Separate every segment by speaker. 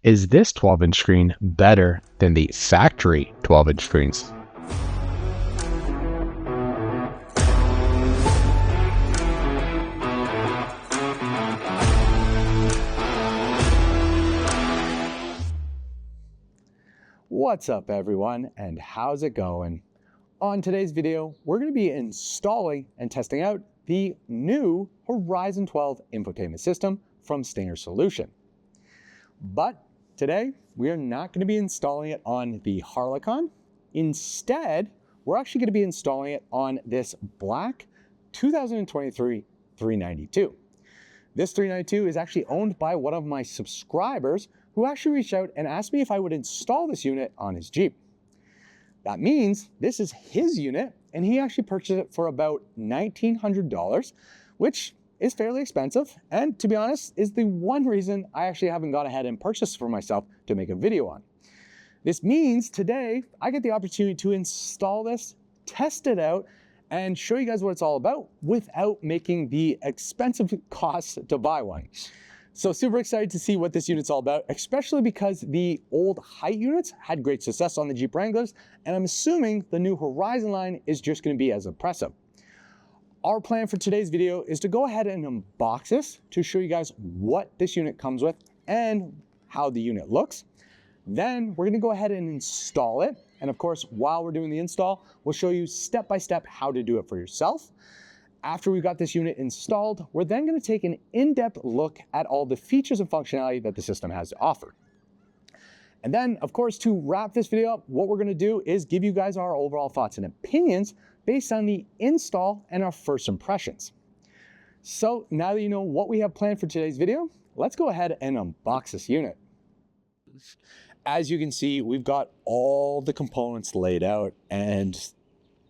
Speaker 1: Is this 12-inch screen better than the factory 12-inch screens?
Speaker 2: What's up everyone, and how's it going? On today's video, we're going to be installing and testing out the new Horizon 12 infotainment system from Stinger Solution. But today, we are not going to be installing it on the Harlequin. Instead, we're actually going to be installing it on this black 2023 392. This 392 is actually owned by one of my subscribers who actually reached out and asked me if I would install this unit on his Jeep. That means this is his unit, and he actually purchased it for about $1,900, which is fairly expensive, and to be honest, is the one reason I actually haven't gone ahead and purchased for myself to make a video on. This means today I get the opportunity to install this, test it out, and show you guys what it's all about without making the expensive costs to buy one. So super excited to see what this unit's all about, especially because the old height units had great success on the Jeep Wranglers, and I'm assuming the new Horizon line is just going to be as impressive. Our plan for today's video is to go ahead and unbox this to show you guys what this unit comes with and how the unit looks. Then we're going to go ahead and install it. And of course, while we're doing the install, we'll show you step by step how to do it for yourself. After we've got this unit installed, we're then going to take an in-depth look at all the features and functionality that the system has to offer. And then, of course, to wrap this video up, what we're going to do is give you guys our overall thoughts and opinions based on the install and our first impressions. So now that you know what we have planned for today's video, let's go ahead and unbox this unit. As you can see, we've got all the components laid out, and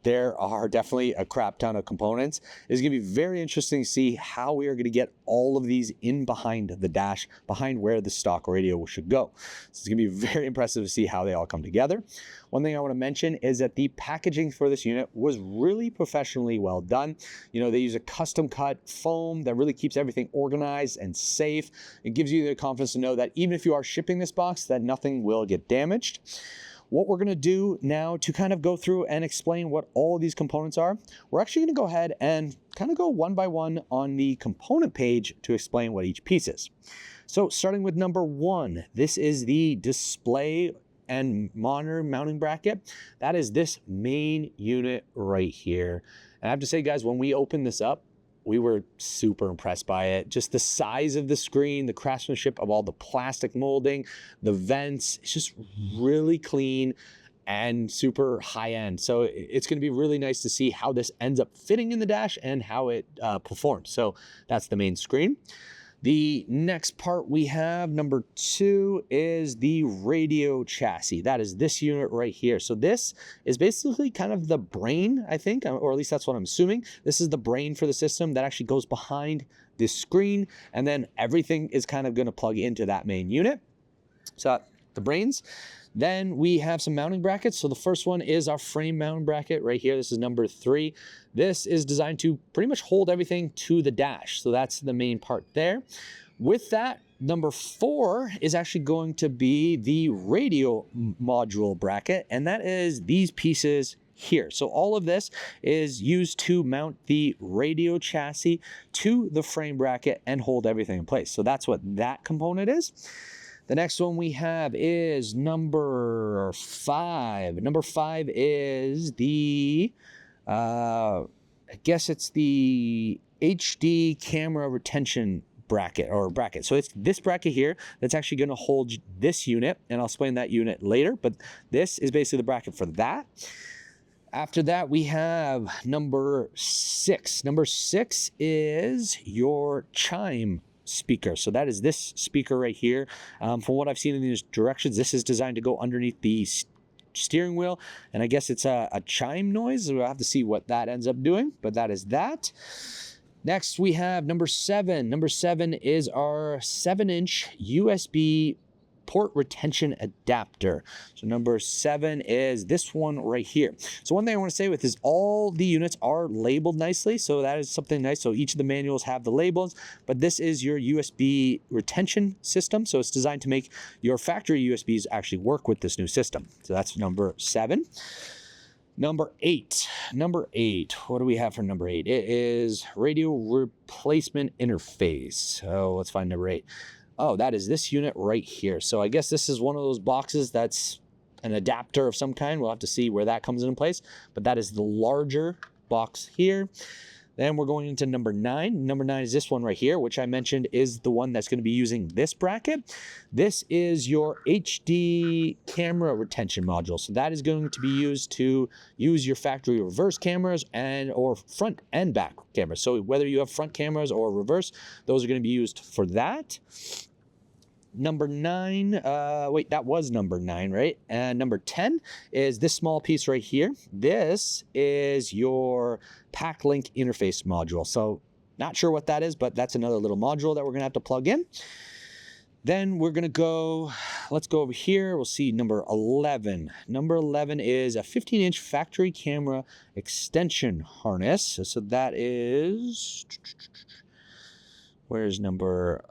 Speaker 2: there are definitely a crap ton of components. It's going to be very interesting to see how we are going to get all of these in behind the dash, behind where the stock radio should go. So it's going to be very impressive to see how they all come together. One thing I want to mention is that the packaging for this unit was really professionally well done. You know, they use a custom cut foam that really keeps everything organized and safe. It gives you the confidence to know that even if you are shipping this box, that nothing will get damaged. What we're going to do now to kind of go through and explain what all of these components are, we're actually going to go ahead and kind of go one by one on the component page to explain what each piece is. So starting with number one, this is the display and monitor mounting bracket. That is this main unit right here. And I have to say, guys, when we opened this up, we were super impressed by it. Just the size of the screen, the craftsmanship of all the plastic molding, the vents, it's just really clean and super high end. So it's gonna be really nice to see how this ends up fitting in the dash and how it performs. So that's the main screen. The next part we have, number two, is the radio chassis. That is this unit right here. So this is basically kind of the brain, I think, or at least that's what I'm assuming. This is the brain for the system that actually goes behind this screen, and then everything is kind of going to plug into that main unit. So the brains. Then we have some mounting brackets. So the first one is our frame mounting bracket right here. This is number 3. This is designed to pretty much hold everything to the dash. So that's the main part there. With that, number 4 is actually going to be the radio module bracket, and that is these pieces here. So all of this is used to mount the radio chassis to the frame bracket and hold everything in place. So that's what that component is. The next one we have is number 5. Number 5 is the, I guess it's the HD camera retention bracket. So it's this bracket here that's actually going to hold this unit, and I'll explain that unit later, but this is basically the bracket for that. After that, we have number 6. Number 6 is your chime speaker. So that is this speaker right here. From what I've seen in these directions, this is designed to go underneath the steering wheel, and I guess it's a chime noise. We'll have to see what that ends up doing, but that is that. Next, we have number 7. Number 7 is our 7-inch USB port retention adapter. So number 7 is this one right here. So one thing I want to say with is all the units are labeled nicely, so that is something nice. So each of the manuals have the labels, but this is your USB retention system. So it's designed to make your factory USBs actually work with this new system. So that's number 7. Number 8. What do we have for number 8? It is radio replacement interface. So let's find number 8. Oh, that is this unit right here. So I guess this is one of those boxes that's an adapter of some kind. We'll have to see where that comes into place, but that is the larger box here. Then we're going into number 9. Number 9 is this one right here, which I mentioned is the one that's going to be using this bracket. This is your HD camera retention module. So that is going to be used to use your factory reverse cameras or front and back cameras. So whether you have front cameras or reverse, those are going to be used for that. Number 9, that was number 9, right? And number 10 is this small piece right here. This is your pack link interface module. So not sure what that is, but that's another little module that we're gonna have to plug in. Then we're gonna go, let's go over here. We'll see number 11. Number 11 is a 15-inch factory camera extension harness. So that is, where's number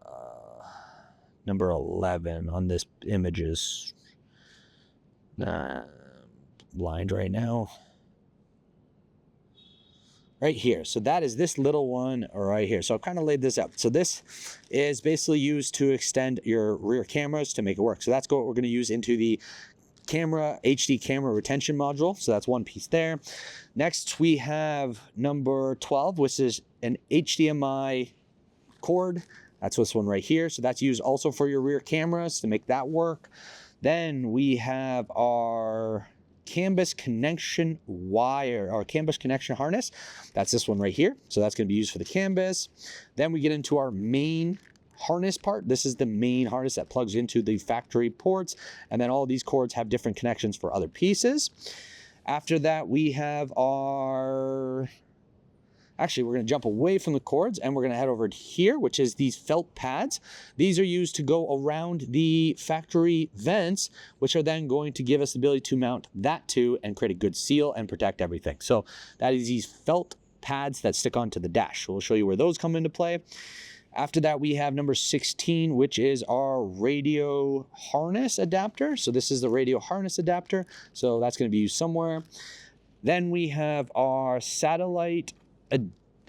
Speaker 2: 11 on this images. Blind right now. Right here. So that is this little one right here. So I've kind of laid this out. So this is basically used to extend your rear cameras to make it work. So that's what we're going to use into the HD camera retention module. So that's one piece there. Next we have number 12, which is an HDMI cord. That's this one right here. So that's used also for your rear cameras to make that work. Then we have our canvas connection wire, or canvas connection harness. That's this one right here. So that's going to be used for the canvas. Then we get into our main harness part. This is the main harness that plugs into the factory ports. And then all these cords have different connections for other pieces. After that, we have our... Actually, we're going to jump away from the cords and we're going to head over to here, which is these felt pads. These are used to go around the factory vents, which are then going to give us the ability to mount that to and create a good seal and protect everything. So that is these felt pads that stick onto the dash. So we'll show you where those come into play. After that, we have number 16, which is our radio harness adapter. So this is the radio harness adapter. So that's going to be used somewhere. Then we have our satellite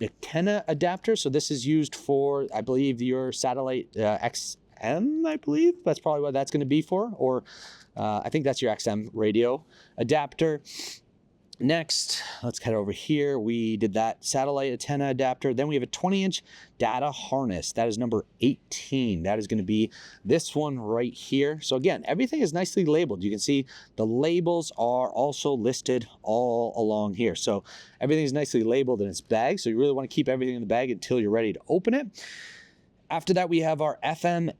Speaker 2: antenna adapter. So this is used for, I believe, your satellite XM, I believe. That's probably what that's going to be for. Or I think that's your XM radio adapter. Next, let's head over here. We did that satellite antenna adapter. Then we have a 20-inch data harness. That is number 18. That is going to be this one right here. So again, everything is nicely labeled. You can see the labels are also listed all along here. So everything is nicely labeled in its bag. So you really want to keep everything in the bag until you're ready to open it. After that, we have our FM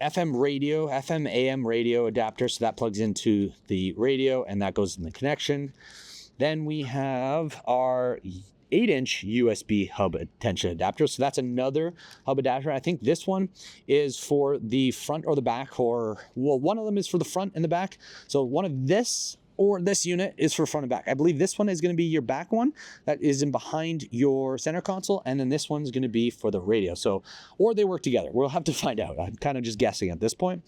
Speaker 2: AM radio adapter. So that plugs into the radio and that goes in the connection. Then we have our 8-inch USB hub tension adapter. So that's another hub adapter. I think this one is for the front or the back, or, well, one of them is for the front and the back. So one of this or this unit is for front and back. I believe this one is going to be your back one that is in behind your center console. And then this one's going to be for the radio. So, or they work together. We'll have to find out. I'm kind of just guessing at this point.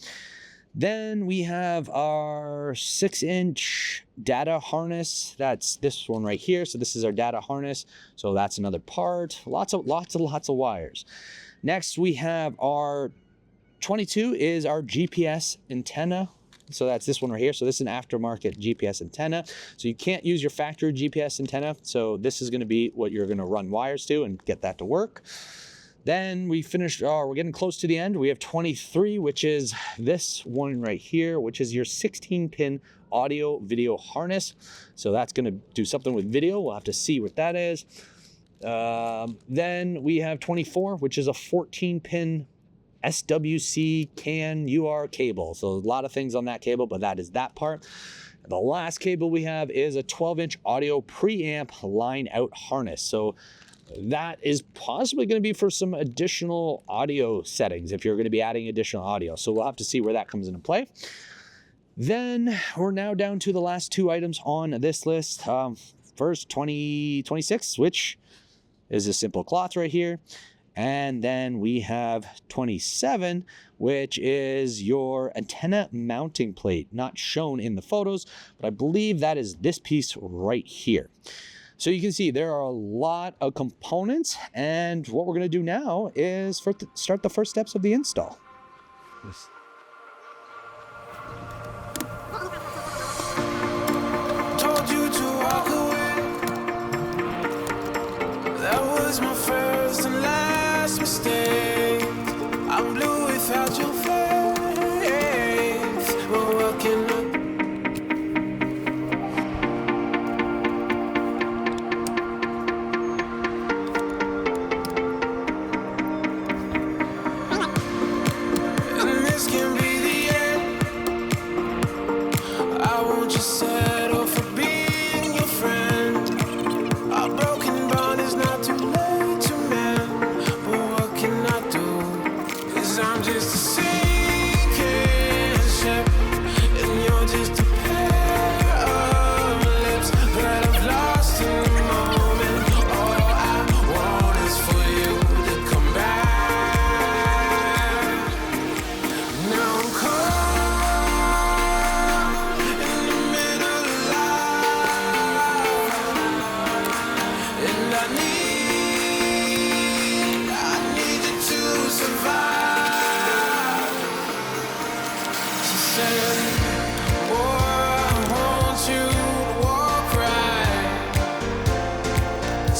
Speaker 2: Then we have our 6-inch data harness. That's this one right here. So this is our data harness. So that's another part. Lots of wires. Next, we have our 22 is our GPS antenna. So that's this one right here. So this is an aftermarket GPS antenna. So you can't use your factory GPS antenna. So this is going to be what you're going to run wires to and get that to work. Then we finished, we're getting close to the end. We have 23, which is this one right here, which is your 16-pin audio video harness. So that's going to do something with video. We'll have to see what that is. Then we have 24, which is a 14-pin SWC CAN UR cable. So a lot of things on that cable, but that is that part. The last cable we have is a 12-inch audio preamp line out harness. So that is possibly going to be for some additional audio settings if you're going to be adding additional audio. So we'll have to see where that comes into play. Then we're now down to the last two items on this list. First, 2026, which is a simple cloth right here. And then we have 27, which is your antenna mounting plate, not shown in the photos, but I believe that is this piece right here. So you can see there are a lot of components, and what we're going to do now is start the first steps of the install.
Speaker 3: Told you to walk away. That was my first and last mistake. I'm blue without your face. We're walking up. Settle for being your friend. Our broken bond is not too late to mend. But what can I do? 'Cause I'm just a sinking ship, and you're just a pair of lips that I've lost in the moment. All I want is for you to come back. Now I'm cold.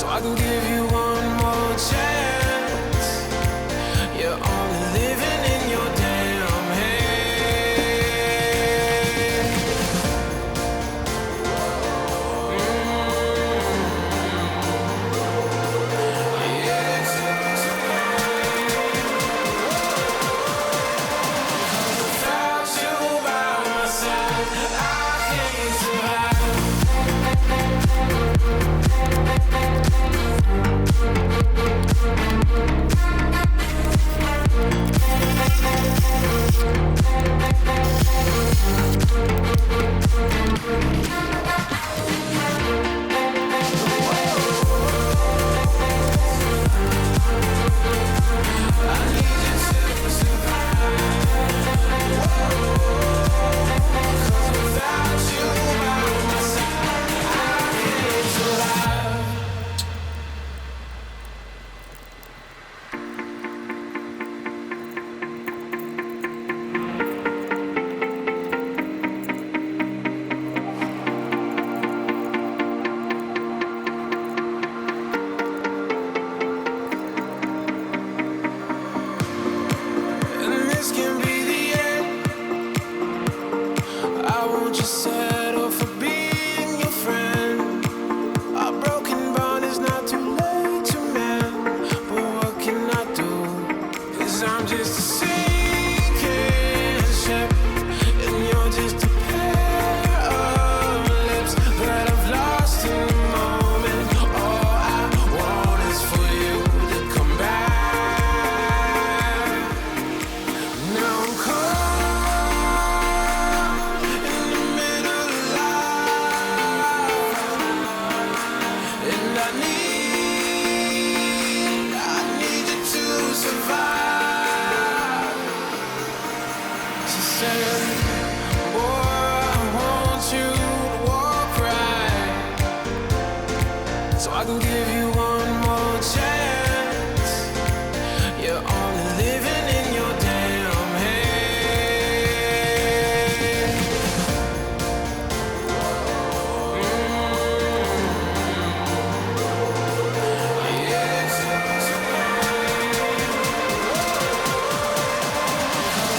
Speaker 3: I can give you one more chance. You're only living in your damn head. Without you by my side, I can't survive. Settle for being your friend. Our broken bond is not too late to mend. But what can I do? 'Cause I'm just a sinking ship, and you're just a pair of lips that I've lost in the moment. All I want is for you to come back. Now I'm cold. So I can give you one more chance. You're only living in your damn head.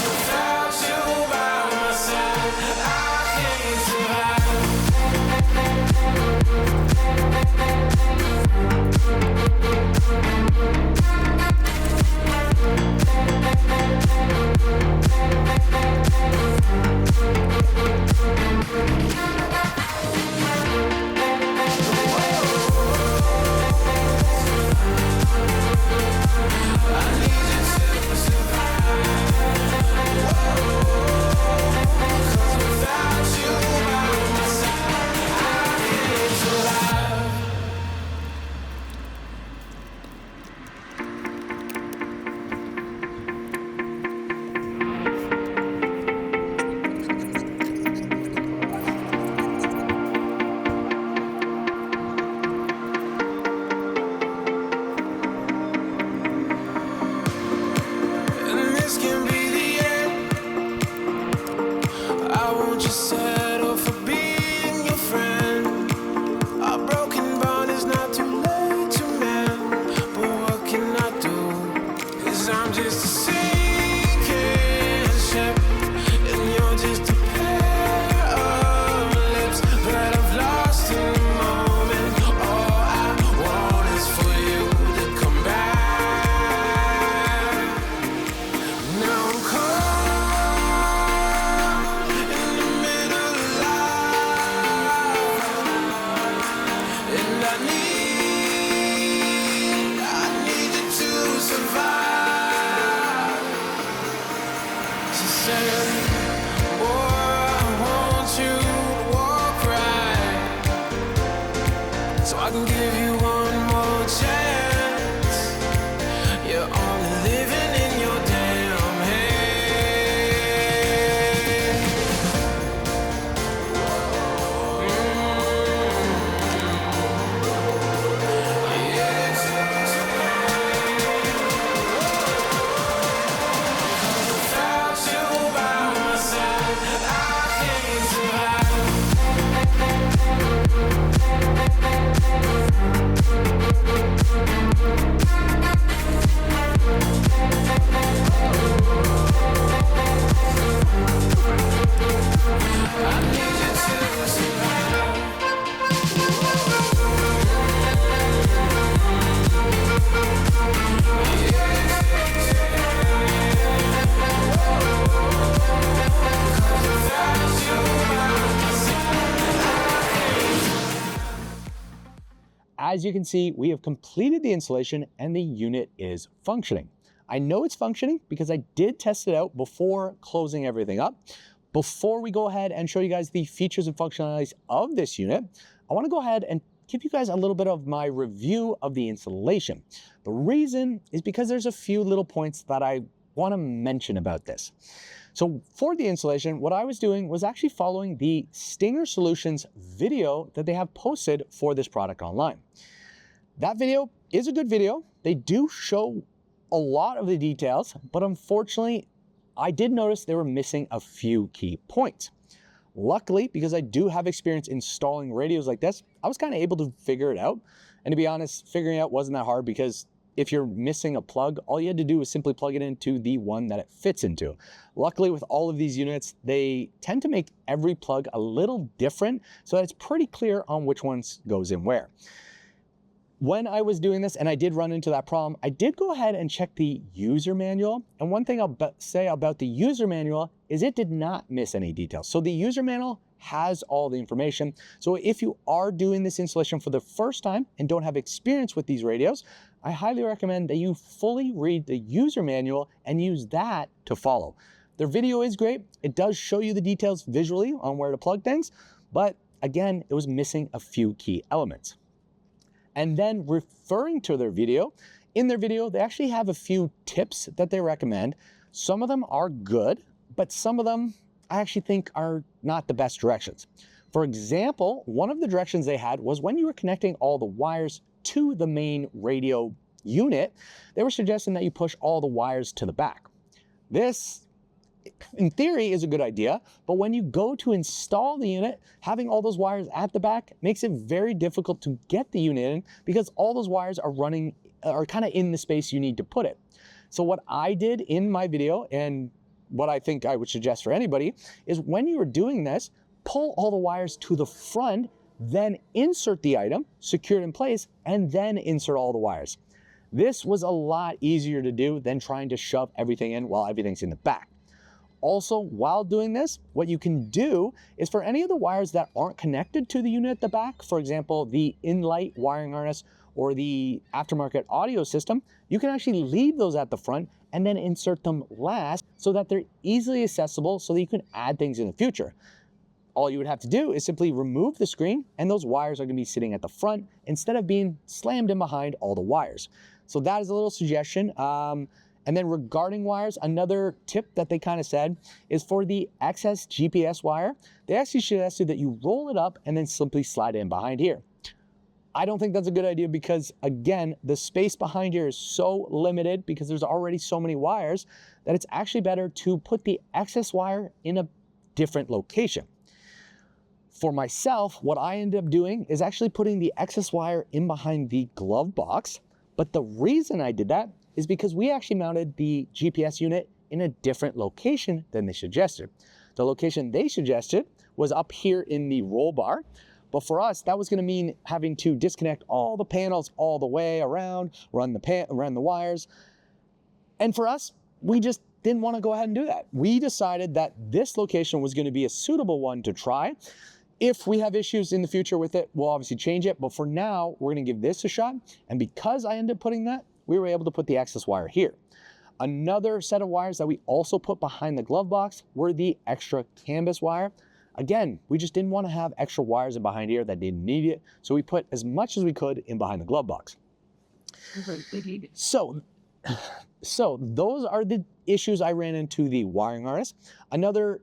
Speaker 3: Without you by my side, Boy, I want you to walk right, so I can give you one more chance. You're only living in your damn head. Without you by my side, I can't survive. I need you to survive. Without you by my
Speaker 2: As you can see, we have completed the installation and the unit is functioning. I know it's functioning because I did test it out before closing everything up. Before we go ahead and show you guys the features and functionalities of this unit, I want to go ahead and give you guys a little bit of my review of the installation. The reason is because there's a few little points that I want to mention about this. So for the installation, what I was doing was actually following the Stinger Solutions video that they have posted for this product online. That video is a good video. They do show a lot of the details, but unfortunately, I did notice they were missing a few key points. Luckily, because I do have experience installing radios like this, I was kind of able to figure it out. And to be honest, figuring it out wasn't that hard because if you're missing a plug, all you had to do was simply plug it into the one that it fits into. Luckily, with all of these units, they tend to make every plug a little different, so that it's pretty clear on which ones goes in where. When I was doing this, and I did run into that problem, I did go ahead and check the user manual. And one thing I'll say about the user manual is it did not miss any details. So the user manual has all the information. So if you are doing this installation for the first time and don't have experience with these radios, I highly recommend that you fully read the user manual and use that to follow. Their video is great. It does show you the details visually on where to plug things, but again, it was missing a few key elements. And then referring to their video, in their video, they actually have a few tips that they recommend. Some of them are good, but some of them I actually think are not the best directions. For example, one of the directions they had was when you were connecting all the wires to the main radio unit, they were suggesting that you push all the wires to the back. This, in theory, is a good idea, but when you go to install the unit, having all those wires at the back makes it very difficult to get the unit in because all those wires are kind of in the space you need to put it. So what I did in my video, and what I think I would suggest for anybody, is when you are doing this, pull all the wires to the front, then insert the item, secure it in place, and then insert all the wires. This was a lot easier to do than trying to shove everything in while everything's in the back. Also, while doing this, what you can do is for any of the wires that aren't connected to the unit at the back, for example, the in-light wiring harness or the aftermarket audio system, you can actually leave those at the front and then insert them last so that they're easily accessible so that you can add things in the future. All you would have to do is simply remove the screen and those wires are going to be sitting at the front instead of being slammed in behind all the wires. So that is a little suggestion. And then regarding wires, another tip that they kind of said is for the excess GPS wire, they actually suggested that you roll it up and then simply slide it in behind here. I don't think that's a good idea because, again, the space behind here is so limited because there's already so many wires that it's actually better to put the excess wire in a different location. For myself, what I ended up doing is actually putting the excess wire in behind the glove box. But the reason I did that is because we actually mounted the GPS unit in a different location than they suggested. The location they suggested was up here in the roll bar. But for us, that was going to mean having to disconnect all the panels all the way around, run the wires. And for us, we just didn't want to go ahead and do that. We decided that this location was going to be a suitable one to try. If we have issues in the future with it, we'll obviously change it. But for now, we're going to give this a shot. And because I ended up putting that, we were able to put the access wire here. Another set of wires that we also put behind the glove box were the extra canvas wire. Again, we just didn't want to have extra wires in behind here that didn't need it, so we put as much as we could in behind the glove box. So those are the issues I ran into the wiring harness. Another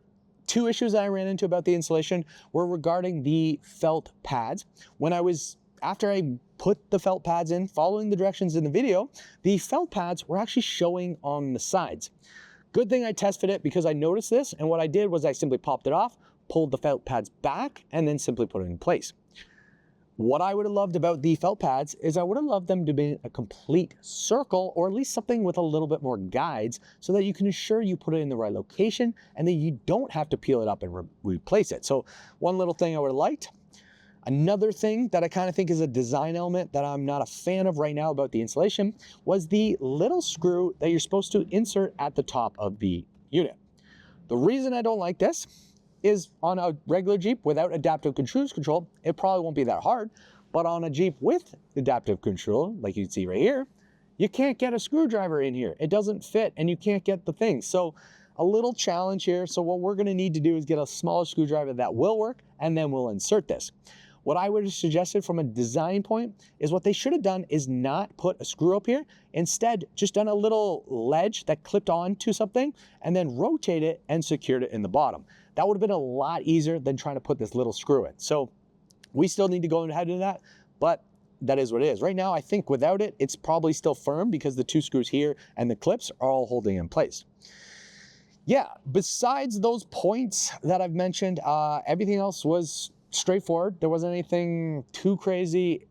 Speaker 2: two issues that I ran into about the installation were regarding the felt pads. After I put the felt pads in, following the directions in the video, the felt pads were actually showing on the sides. Good thing I test fit it because I noticed this, and what I did was I simply popped it off, pulled the felt pads back, and then simply put it in place. What I would have loved about the felt pads is I would have loved them to be a complete circle, or at least something with a little bit more guides, so that you can ensure you put it in the right location and then you don't have to peel it up and replace it. So one little thing I would have liked. Another thing that I kind of think is a design element that I'm not a fan of right now about the installation was the little screw that you're supposed to insert at the top of the unit. The reason I don't like this is on a regular Jeep without adaptive cruise control, it probably won't be that hard, but on a Jeep with adaptive control, like you can see right here, you can't get a screwdriver in here. It doesn't fit and you can't get the thing. So a little challenge here. So what we're gonna need to do is get a smaller screwdriver that will work, and then we'll insert this. What I would have suggested from a design point is what they should have done is not put a screw up here. Instead, just done a little ledge that clipped onto something and then rotate it and secured it in the bottom. That would have been a lot easier than trying to put this little screw in. So we still need to go ahead and do that, but that is what it is. Right now, I think without it, it's probably still firm because the two screws here and the clips are all holding in place. Yeah, besides those points that I've mentioned, everything else was straightforward. There wasn't anything too crazy.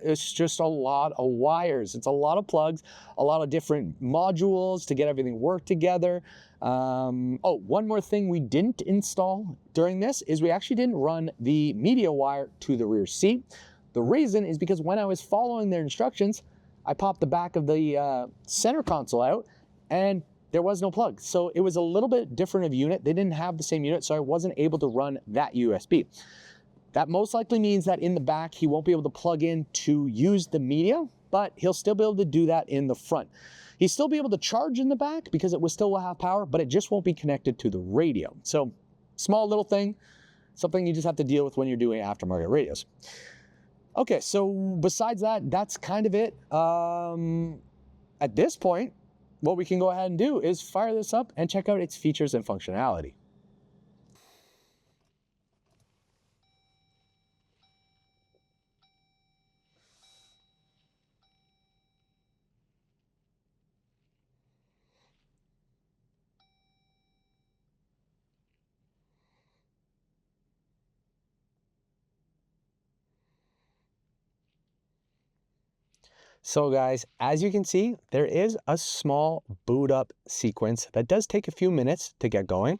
Speaker 2: It's just a lot of wires. It's a lot of plugs, a lot of different modules to get everything work together. Oh, one more thing we didn't install during this is we actually didn't run the media wire to the rear seat. The reason is because when I was following their instructions, I popped the back of the center console out and there was no plug. So it was a little bit different of unit. They didn't have the same unit, so I wasn't able to run that USB. That most likely means that in the back, he won't be able to plug in to use the media, but he'll still be able to do that in the front. He'll still be able to charge in the back because it will still have power, but it just won't be connected to the radio. So small little thing, something you just have to deal with when you're doing aftermarket radios. Okay, so besides that, that's kind of it. At this point, what we can go ahead and do is fire this up and check out its features and functionality. So guys, as you can see, there is a small boot up sequence that does take a few minutes to get going.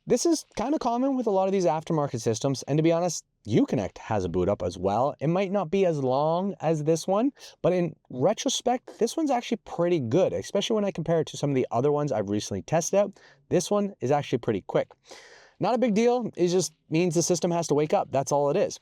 Speaker 2: This is kind of common with a lot of these aftermarket systems, and to be honest, Uconnect has a boot up as well. It might not be as long as this one, but in retrospect, this one's actually pretty good, especially when I compare it to some of the other ones I've recently tested out. This one is actually pretty quick. Not a big deal, it just means the system has to wake up, that's all it is.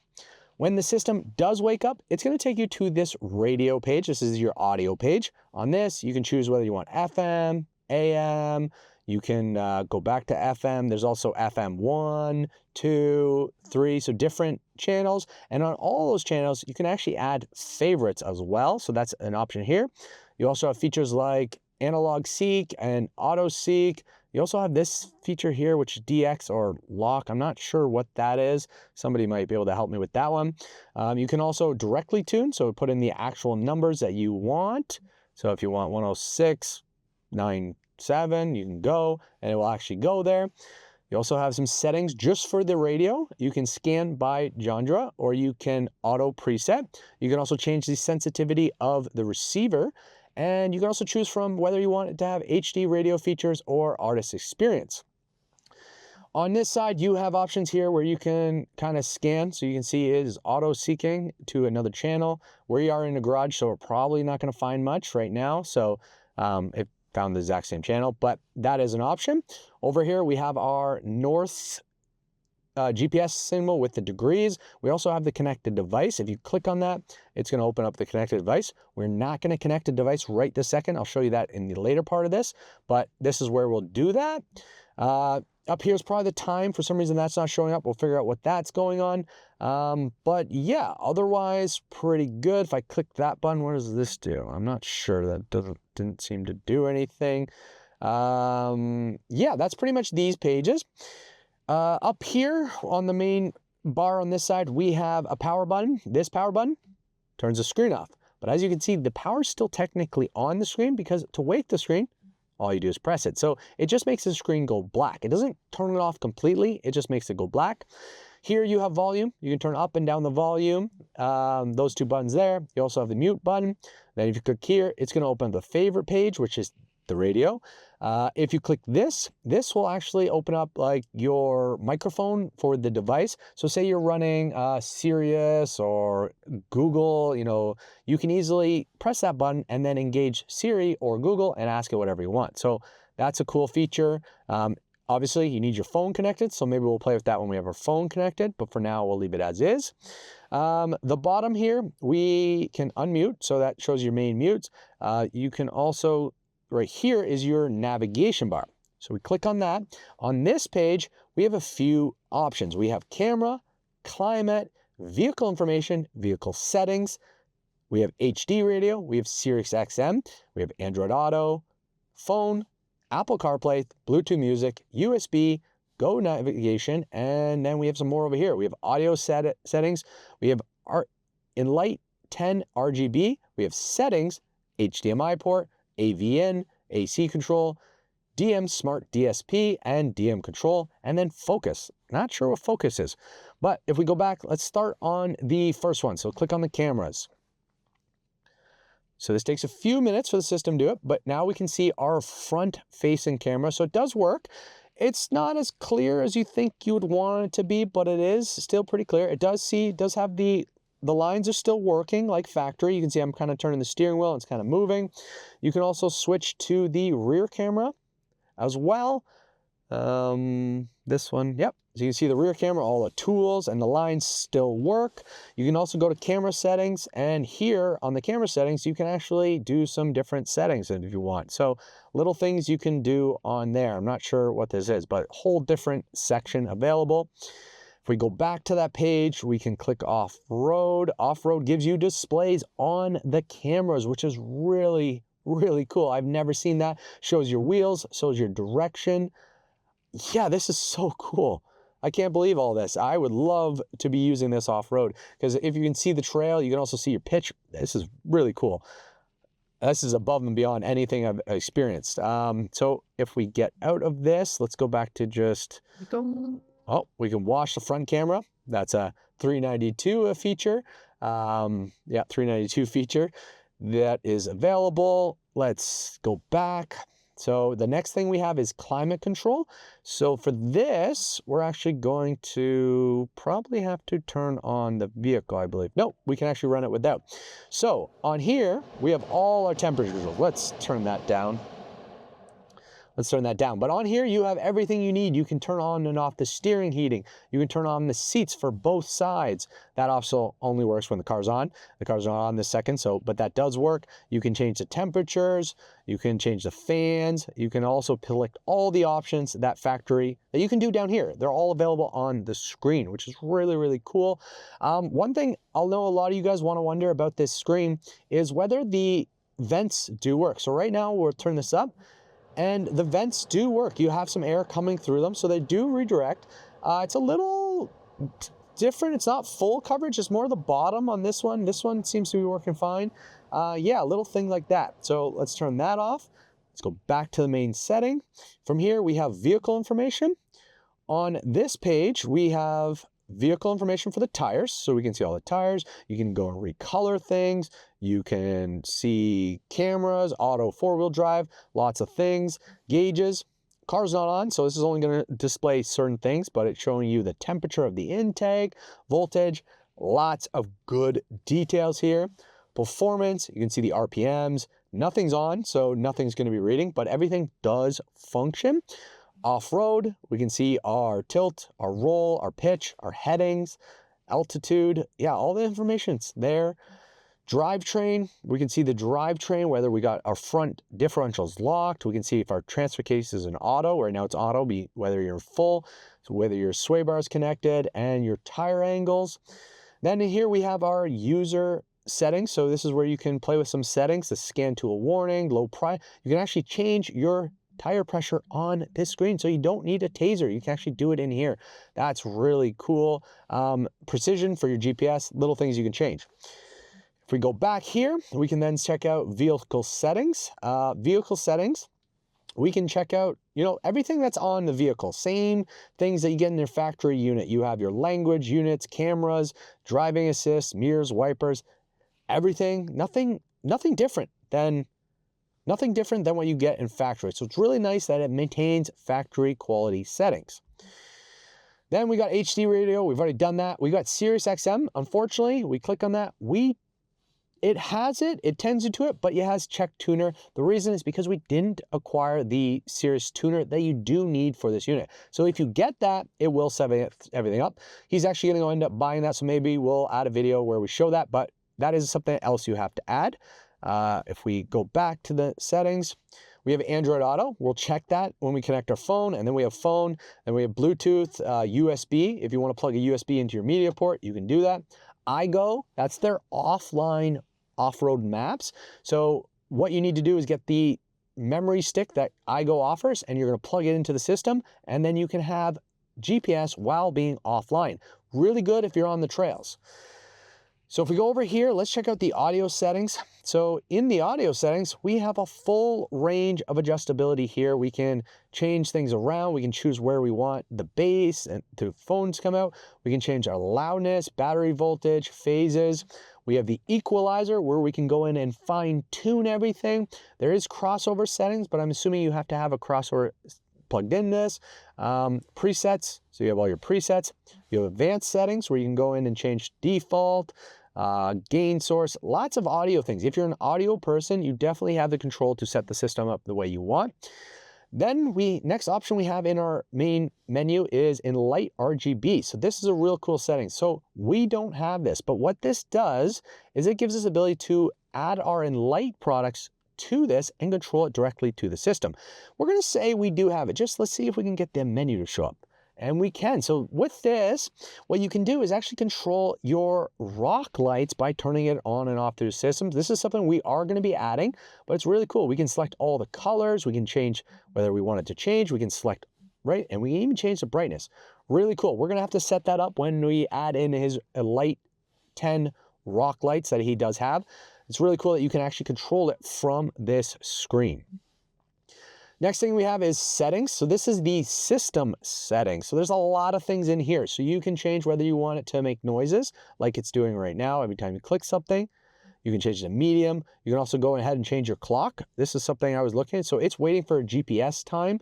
Speaker 2: When the system does wake up, it's going to take you to this radio page. This is your audio page. On this, you can choose whether you want FM, AM, you can go back to FM. There's also FM 1, 2, 3, so different channels. And on all those channels, you can actually add favorites as well. So that's an option here. You also have features like analog seek and auto seek. You also have this feature here, which is DX or lock. I'm not sure what that is. Somebody might be able to help me with that one. You can also directly tune, so put in the actual numbers that you want. So if you want 106.97, you can go, and it will actually go there. You also have some settings just for the radio. You can scan by genre, or you can auto preset. You can also change the sensitivity of the receiver. And you can also choose from whether you want it to have HD radio features or artist experience. On this side, you have options here where you can kind of scan. So you can see it is auto seeking to another channel. We are in a garage, so we're probably not going to find much right now. So it found the exact same channel, but that is an option. Over here, we have our north GPS symbol with the degrees. We also have the connected device. If you click on that, it's going to open up the connected device. We're not going to connect a device right this second. I'll show you that in the later part of this, but this is where we'll do that. Up here is probably the time. For some reason that's not showing up. We'll figure out what that's going on. But yeah, otherwise pretty good. If I click that button, what does this do? I'm not sure. That didn't seem to do anything. Yeah, that's pretty much these pages. Up here on the main bar on this side, we have a power button. This power button turns the screen off. But as you can see, the power is still technically on the screen because to wake the screen, all you do is press it. So it just makes the screen go black. It doesn't turn it off completely. It just makes it go black. Here you have volume. You can turn up and down the volume. Those two buttons there. You also have the mute button. Then if you click here, it's going to open the favorite page, which is the radio. If you click this will actually open up like your microphone for the device. So say you're running Sirius or Google, you can easily press that button and then engage Siri or Google and ask it whatever you want. So that's a cool feature. Obviously you need your phone connected, so maybe we'll play with that when we have our phone connected, but for now we'll leave it as is. The bottom here, we can unmute, so that shows your main mutes. You can also, right here is your navigation bar. So we click on that. On this page, we have a few options. We have camera, climate, vehicle information, vehicle settings. We have HD radio, we have Sirius XM, we have Android Auto, phone, Apple CarPlay, Bluetooth music, USB, Go navigation, and then we have some more over here. We have audio settings, we have Enlight 10 RGB, we have settings, HDMI port, AVN, AC control, DM Smart DSP, and DM control, and then focus. Not sure what focus is, but if we go back, let's start on the first one. So click on the cameras. So this takes a few minutes for the system to do it, but now we can see our front-facing camera. So it does work. It's not as clear as you think you would want it to be, but it is still pretty clear. It does have the lines are still working like factory. You can see I'm kind of turning the steering wheel. It's kind of moving. You can also switch to the rear camera as well. This one, yep. So you can see the rear camera, all the tools and the lines still work. You can also go to camera settings, and here on the camera settings, you can actually do some different settings if you want. So little things you can do on there. I'm not sure what this is, but whole different section available. If we go back to that page, we can click off-road. Off-road gives you displays on the cameras, which is really, really cool. I've never seen that. Shows your wheels, shows your direction. Yeah, this is so cool. I can't believe all this. I would love to be using this off-road because if you can see the trail, you can also see your pitch. This is really cool. This is above and beyond anything I've experienced. So if we get out of this, let's go back to just... Oh, we can wash the front camera. That's a 392 feature. Yeah, 392 feature that is available. Let's go back. So the next thing we have is climate control. So for this, we're actually going to probably have to turn on the vehicle, I believe. No, we can actually run it without. So on here, we have all our temperatures. Let's turn that down. Let's turn that down. But on here, you have everything you need. You can turn on and off the steering heating. You can turn on the seats for both sides. That also only works when the car's on. The car's not on this second, but that does work. You can change the temperatures. You can change the fans. You can also select all the options that factory that you can do down here. They're all available on the screen, which is really, really cool. One thing I'll know a lot of you guys want to wonder about this screen is whether the vents do work. So right now, we'll turn this up. And the vents do work. You have some air coming through them, so they do redirect. It's a little different. It's not full coverage. It's more the bottom on this one. This one seems to be working fine. Yeah, a little thing like that. So let's turn that off. Let's go back to the main setting. From here, we have vehicle information. On this page, we have vehicle information for the tires, so we can see all the tires. You can go and recolor things. You can see cameras, auto four-wheel drive, lots of things. Gauges. Car's not on, so this is only going to display certain things, but it's showing you the temperature of the intake, voltage, lots of good details here. Performance, you can see the RPMs. Nothing's on, so nothing's going to be reading, but everything does function. Off-road, we can see our tilt, our roll, our pitch, our headings, altitude. Yeah, all the information's there. Drivetrain, we can see the drivetrain, whether we got our front differentials locked. We can see if our transfer case is in auto. Right now it's auto, whether you're full, so whether your sway bar is connected, and your tire angles. Then here we have our user settings. So this is where you can play with some settings, the scan to a warning, low price. You can actually change your tire pressure on this screen, so you don't need a taser. You can actually do it in here. That's really cool. Precision for your GPS, little things you can change. If we go back here, we can then check out vehicle settings. We can check out, everything that's on the vehicle. Same things that you get in your factory unit. You have your language units, cameras, driving assist, mirrors, wipers, everything. Nothing different than what you get in factory. So it's really nice that it maintains factory quality settings. Then we got HD radio. We've already done that. We got Sirius XM. Unfortunately, we click on that. It tends to it, but it has check tuner. The reason is because we didn't acquire the Sirius tuner that you do need for this unit. So if you get that, it will set everything up. He's actually going to end up buying that, so maybe we'll add a video where we show that, but that is something else you have to add. If we go back to the settings, we have Android Auto. We'll check that when we connect our phone, and then we have phone, then we have Bluetooth, USB. If you want to plug a USB into your media port, you can do that. iGo, that's their offline off-road maps. So what you need to do is get the memory stick that iGo offers, and you're going to plug it into the system, and then you can have GPS while being offline. Really good if you're on the trails. So if we go over here, let's check out the audio settings. So in the audio settings, we have a full range of adjustability here. We can change things around. We can choose where we want the bass and the phones come out. We can change our loudness, battery voltage, phases. We have the equalizer where we can go in and fine tune everything. There is crossover settings, but I'm assuming you have to have a crossover plugged in this. Presets, so you have all your presets. You have advanced settings where you can go in and change default, gain source, lots of audio things. If you're an audio person, you definitely have the control to set the system up the way you want. Then next option we have in our main menu is in light RGB. So this is a real cool setting. So we don't have this, but what this does is it gives us the ability to add our Enlight products to this and control it directly to the system. We're going to say we do have it. Just let's see if we can get the menu to show up. And we can. So with this, what you can do is actually control your rock lights by turning it on and off through the system. This is something we are going to be adding, but it's really cool. We can select all the colors. We can change whether we want it to change. We can select, right? And we can even change the brightness. Really cool. We're going to have to set that up when we add in his Light 10 rock lights that he does have. It's really cool that you can actually control it from this screen. Next thing we have is settings. So this is the system settings. So there's a lot of things in here. So you can change whether you want it to make noises like it's doing right now every time you click something. You can change it to medium. You can also go ahead and change your clock. This is something I was looking at. So it's waiting for a GPS time.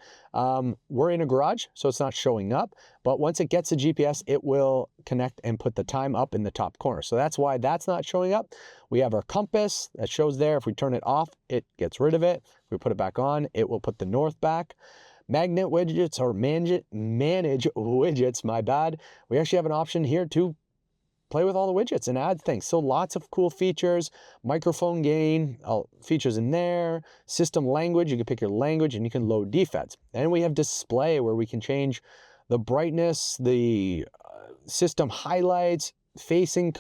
Speaker 2: We're in a garage, so it's not showing up. But once it gets a GPS, it will connect and put the time up in the top corner. So that's why that's not showing up. We have our compass that shows there. If we turn it off, it gets rid of it. If we put it back on, it will put the north back. Magnet widgets or manage widgets, my bad. We actually have an option here to play with all the widgets and add things. So lots of cool features, microphone gain, features in there, system language, you can pick your language and you can load defects. And we have display where we can change the brightness, the system highlights, facing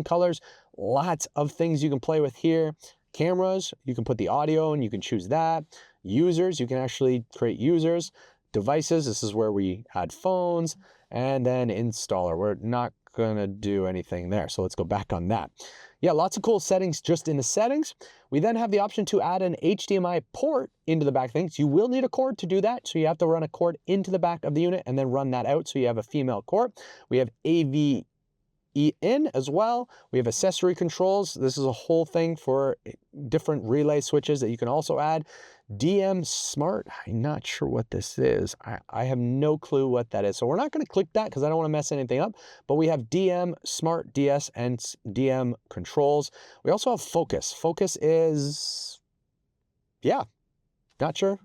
Speaker 2: colors, lots of things you can play with here. Cameras, you can put the audio and you can choose that. Users, you can actually create users. Devices, this is where we add phones. And then installer, we're not gonna do anything there. So let's go back on that. Yeah, lots of cool settings just in the settings. We then have the option to add an HDMI port into the back things. You will need a cord to do that. So you have to run a cord into the back of the unit and then run that out. So you have a female cord. We have AV in as well. We have accessory controls. This is a whole thing for different relay switches that you can also add. DM Smart, I'm not sure what this is. I have no clue what that is. So we're not going to click that because I don't want to mess anything up. But we have DM Smart DS and DM controls. We also have Focus. Focus is, yeah, not sure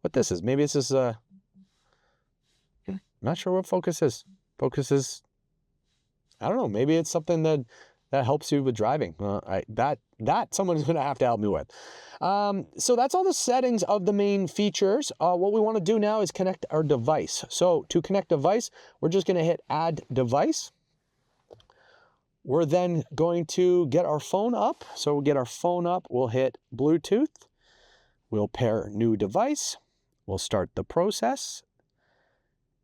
Speaker 2: what this is. Maybe this is not sure what focus is. Focus is, I don't know, maybe it's something that helps you with driving. That someone's going to have to help me with. So that's all the settings of the main features. What we want to do now is connect our device. So to connect device, we're just going to hit add device. We're then going to get our phone up. So we'll get our phone up. We'll hit Bluetooth. We'll pair new device. We'll start the process.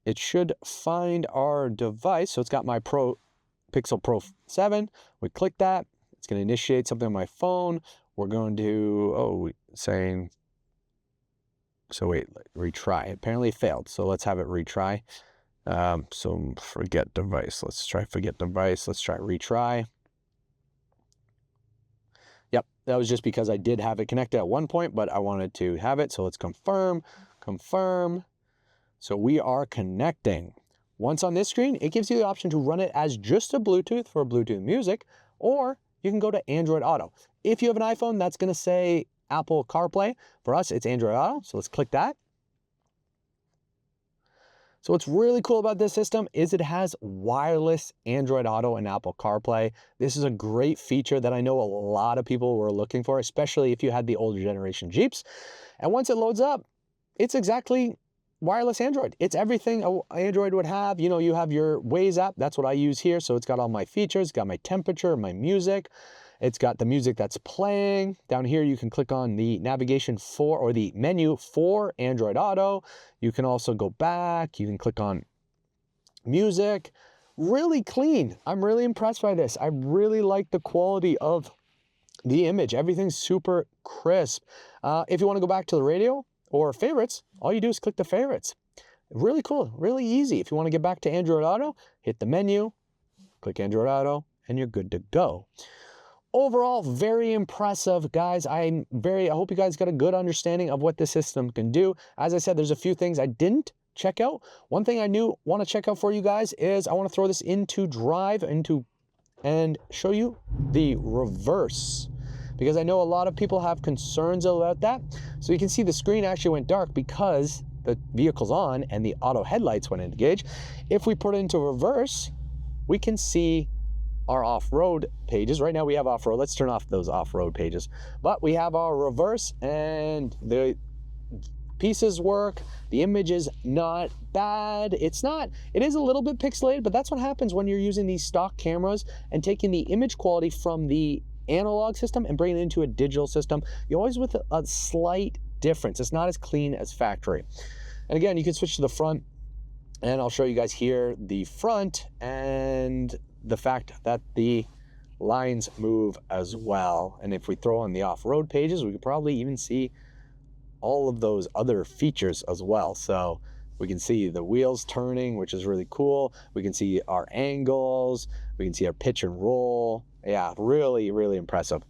Speaker 2: It should find our device. So it's got my Pixel Pro 7. We click that. It's going to initiate something on my phone. We're going to, retry. Apparently it failed. So let's have it retry. So forget device. Let's try forget device. Let's try retry. Yep, that was just because I did have it connected at one point, but I wanted to have it. So let's confirm. So we are connecting. Once on this screen, it gives you the option to run it as just a Bluetooth for Bluetooth music, or you can go to Android Auto. If you have an iPhone, that's going to say Apple CarPlay. For us, it's Android Auto, so let's click that. So what's really cool about this system is it has wireless Android Auto and Apple CarPlay. This is a great feature that I know a lot of people were looking for, especially if you had the older generation Jeeps. And once it loads up, it's exactly wireless Android. It's everything an Android would have. You know, you have your Waze app. That's what I use here. So it's got all my features, it's got my temperature, my music. It's got the music that's playing. Down here, you can click on the navigation for, or the menu for Android Auto. You can also go back. You can click on music. Really clean. I'm really impressed by this. I really like the quality of the image. Everything's super crisp. If you want to go back to the radio or favorites, all you do is click the favorites. Really cool, really easy. If you want to get back to Android Auto, hit the menu, click Android Auto, and you're good to go. Overall, very impressive, guys. I hope you guys got a good understanding of what this system can do. As I said, there's a few things I didn't check out. One thing I want to check out for you guys is I want to throw this into Drive and show you the reverse, because I know a lot of people have concerns about that. So you can see the screen actually went dark because the vehicle's on and the auto headlights went engaged. If we put it into reverse, we can see our off-road pages. Right now we have off-road. Let's turn off those off-road pages. But we have our reverse and the pieces work. The image is not bad. It is a little bit pixelated, but that's what happens when you're using these stock cameras and taking the image quality from the analog system and bringing it into a digital system. You're always with a slight difference. It's not as clean as factory. And again, you can switch to the front, and I'll show you guys here the front and the fact that the lines move as well. And if we throw on the off-road pages, we could probably even see all of those other features as well. So we can see the wheels turning, which is really cool. We can see our angles. We can see our pitch and roll. Yeah, really, really impressive.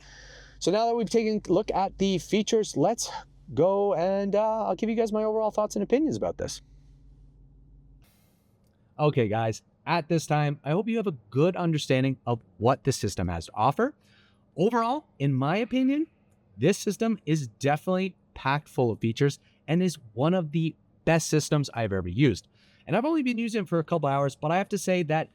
Speaker 2: So now that we've taken a look at the features, let's go and I'll give you guys my overall thoughts and opinions about this.
Speaker 4: Okay, guys, at this time, I hope you have a good understanding of what the system has to offer. Overall, in my opinion, this system is definitely packed full of features and is one of the best systems I've ever used. And I've only been using it for a couple hours, but I have to say that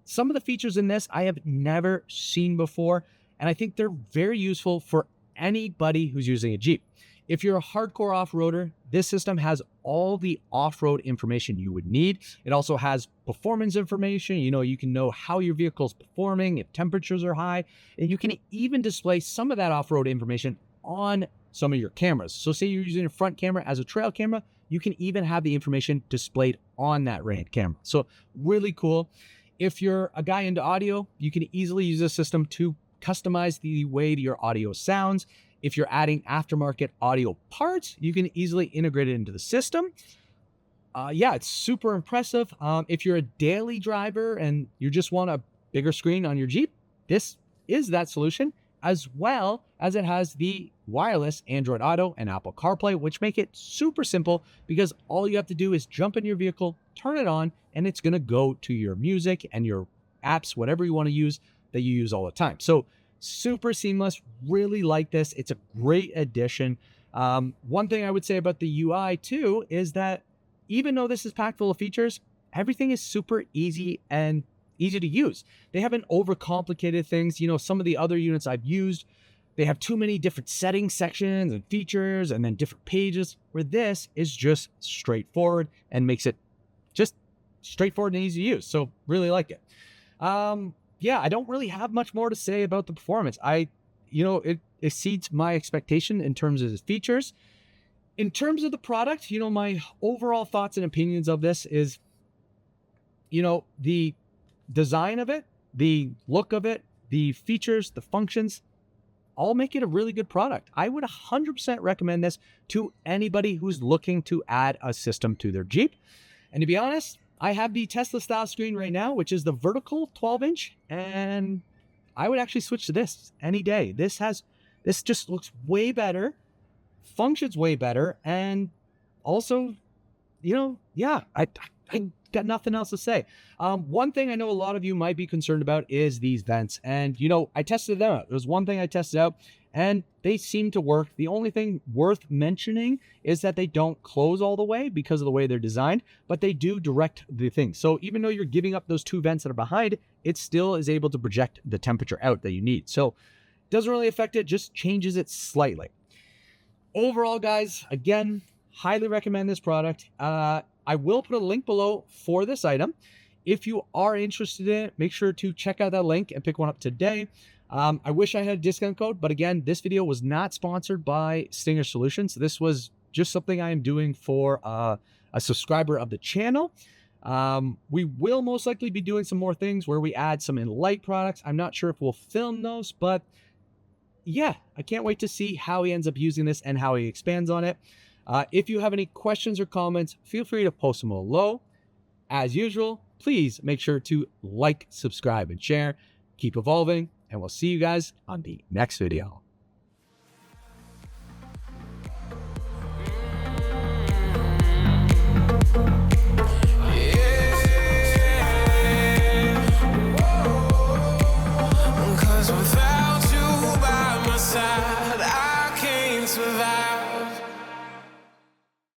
Speaker 4: some of the features in this I have never seen before, and I think they're very useful for anybody who's using a Jeep. If you're a hardcore off-roader, this system has all the off-road information you would need. It also has performance information. You can know how your vehicle's performing, if temperatures are high, and you can even display some of that off-road information on some of your cameras. So say you're using a front camera as a trail camera, you can even have the information displayed on that camera. So really cool. If you're a guy into audio, you can easily use this system to customize the way your audio sounds. If you're adding aftermarket audio parts, you can easily integrate it into the system. Yeah, it's super impressive. If you're a daily driver and you just want a bigger screen on your Jeep, this is that solution, as well as it has the wireless Android Auto and Apple CarPlay, which make it super simple because all you have to do is jump in your vehicle, turn it on, and it's going to go to your music and your apps, whatever you want to use that you use all the time. So super seamless. Really like this. It's a great addition. One thing I would say about the UI too is that even though this is packed full of features, everything is super easy and easy to use. They haven't overcomplicated things. You know, some of the other units I've used, they have too many different settings sections and features and then different pages, where this is just straightforward and makes it just straightforward and easy to use. So really like it. Yeah, I don't really have much more to say about the performance. It exceeds my expectation in terms of its features. In terms of the product, my overall thoughts and opinions of this is, the design of it, the look of it, the features, the functions, all make it a really good product. I would 100% recommend this to anybody who's looking to add a system to their Jeep. And to be honest, I have the Tesla style screen right now, which is the vertical 12-inch, and I would actually switch to this any day. This just looks way better, functions way better, and also, I got nothing else to say. One thing I know a lot of you might be concerned about is these vents, and I tested them out. It was one thing I tested out, and they seem to work. The only thing worth mentioning is that they don't close all the way because of the way they're designed, but they do direct the thing. So even though you're giving up those two vents that are behind, it still is able to project the temperature out that you need. So it doesn't really affect it, just changes it slightly. Overall, guys, again, highly recommend this product. I will put a link below for this item. If you are interested in it, make sure to check out that link and pick one up today. I wish I had a discount code, but again, this video was not sponsored by Stinger Solutions. This was just something I am doing for a subscriber of the channel. We will most likely be doing some more things where we add some Enlight products. I'm not sure if we'll film those, but yeah, I can't wait to see how he ends up using this and how he expands on it. If you have any questions or comments, feel free to post them below. As usual, please make sure to like, subscribe, and share. Keep evolving, and we'll see you guys on the next video.
Speaker 3: Cause without you by my side, I can't survive.